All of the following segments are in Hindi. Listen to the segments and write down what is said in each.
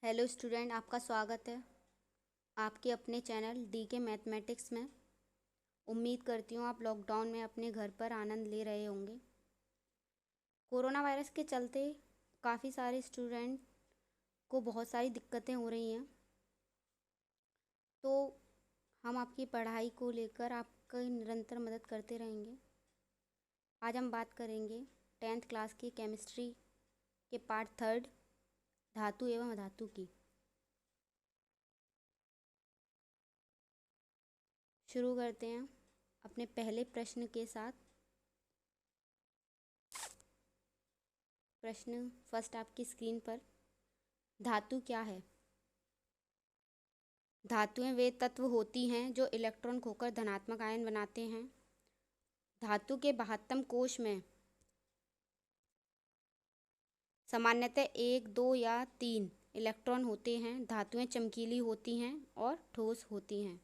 हेलो स्टूडेंट, आपका स्वागत है आपके अपने चैनल डी के मैथमेटिक्स में। उम्मीद करती हूँ आप लॉकडाउन में अपने घर पर आनंद ले रहे होंगे। कोरोना वायरस के चलते काफ़ी सारे स्टूडेंट को बहुत सारी दिक्कतें हो रही हैं, तो हम आपकी पढ़ाई को लेकर आपकी निरंतर मदद करते रहेंगे। आज हम बात करेंगे 10th क्लास की केमिस्ट्री के पार्ट 3 धातु एवं अधातु की। शुरू करते हैं अपने पहले प्रश्न के साथ। प्रश्न फर्स्ट आपकी स्क्रीन पर, धातु क्या है? धातुएं वे तत्व होती हैं जो इलेक्ट्रॉन खोकर धनात्मक आयन बनाते हैं। धातु के 72 कोश में सामान्यतः 1, 2 या 3 इलेक्ट्रॉन होते हैं। धातुएं चमकीली होती हैं और ठोस होती हैं।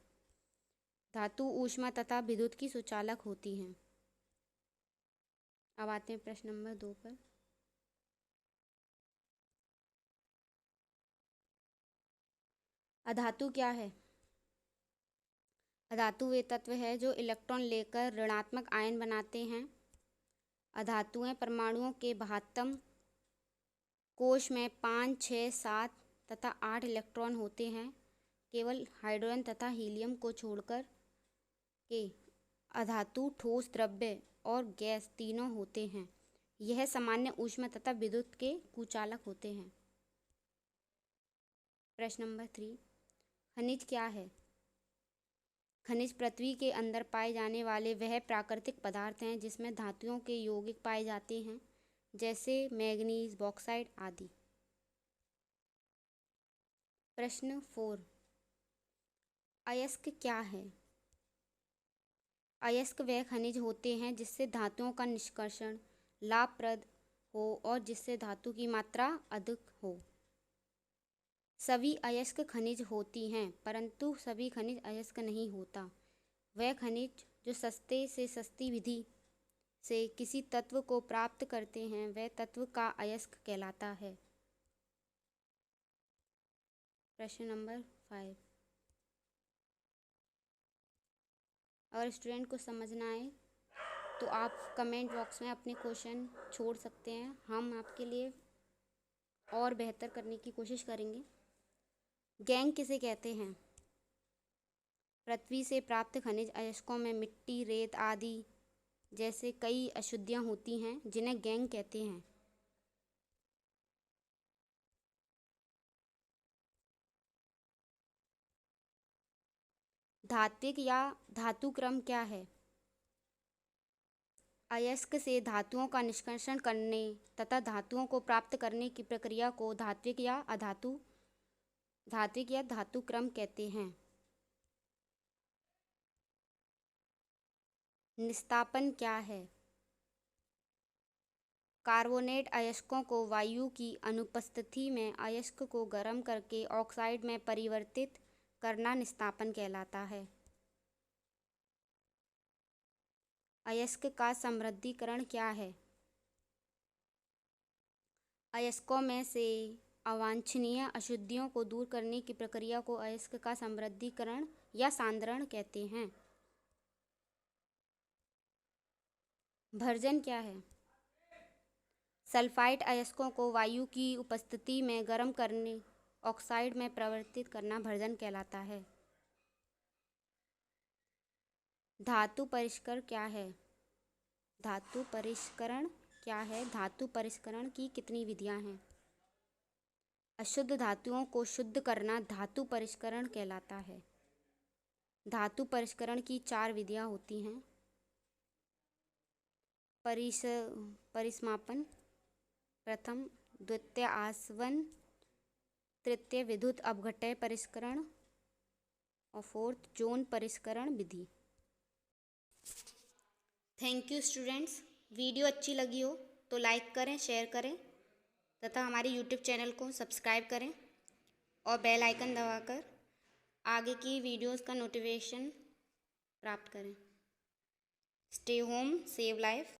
धातु ऊष्मा तथा विद्युत की सुचालक होती हैं। अब आते हैं प्रश्न नंबर 2 पर। अधातु क्या है? अधातु वे तत्व है जो इलेक्ट्रॉन लेकर ऋणात्मक आयन बनाते हैं। अधातुएं परमाणुओं के 72 कोश में 5, 6, 7 तथा 8 इलेक्ट्रॉन होते हैं। केवल हाइड्रोजन तथा हीलियम को छोड़कर के अधातु ठोस, द्रव्य और गैस तीनों होते हैं। यह सामान्य ऊष्मा तथा विद्युत के कुचालक होते हैं। प्रश्न नंबर 3, खनिज क्या है? खनिज पृथ्वी के अंदर पाए जाने वाले वह प्राकृतिक पदार्थ हैं जिसमें धातुओं के यौगिक पाए जाते हैं, जैसे मैग्नीज, बॉक्साइट आदि। प्रश्न 4, अयस्क क्या है? अयस्क वह खनिज होते हैं जिससे धातुओं का निष्कर्षण लाभप्रद हो और जिससे धातु की मात्रा अधिक हो। सभी अयस्क खनिज होती हैं, परंतु सभी खनिज अयस्क नहीं होता। वह खनिज जो सस्ते से सस्ती विधि से किसी तत्व को प्राप्त करते हैं, वह तत्व का अयस्क कहलाता है। प्रश्न नंबर 5, अगर स्टूडेंट को समझना है तो आप कमेंट बॉक्स में अपने क्वेश्चन छोड़ सकते हैं। हम आपके लिए और बेहतर करने की कोशिश करेंगे। गैंग किसे कहते हैं? पृथ्वी से प्राप्त खनिज अयस्कों में मिट्टी, रेत आदि जैसे कई अशुद्धियाँ होती हैं, जिन्हें गैंग कहते हैं। धात्विक या धातु क्रम क्या है? अयस्क से धातुओं का निष्कर्षण करने तथा धातुओं को प्राप्त करने की प्रक्रिया को धात्विक या धातु क्रम कहते हैं। निस्तापन क्या है? कार्बोनेट अयस्कों को वायु की अनुपस्थिति में अयस्क को गर्म करके ऑक्साइड में परिवर्तित करना निस्तापन कहलाता है। अयस्क का समृद्धीकरण क्या है? अयस्कों में से अवांछनीय अशुद्धियों को दूर करने की प्रक्रिया को अयस्क का समृद्धीकरण या सांद्रण कहते हैं। भर्जन क्या है? सल्फाइड अयस्कों को वायु की उपस्थिति में गर्म करने ऑक्साइड में परिवर्तित करना भर्जन कहलाता है। धातु परिष्करण क्या है? धातु परिष्करण क्या है? धातु परिष्करण की कितनी विधियां हैं? अशुद्ध धातुओं को शुद्ध करना धातु परिष्करण कहलाता है। धातु परिष्करण की 4 विधियां होती हैं। परिस्मापन, प्रथम, द्वितीय आसवन, तृतीय विद्युत अपघट्य परिष्करण और 4th जोन परिष्करण विधि। Thank you students. वीडियो अच्छी लगी हो तो लाइक करें, शेयर करें तथा हमारे यूट्यूब चैनल को सब्सक्राइब करें और बेल आइकन दबाकर आगे की वीडियोस का नोटिफिकेशन प्राप्त करें। Stay home, save life.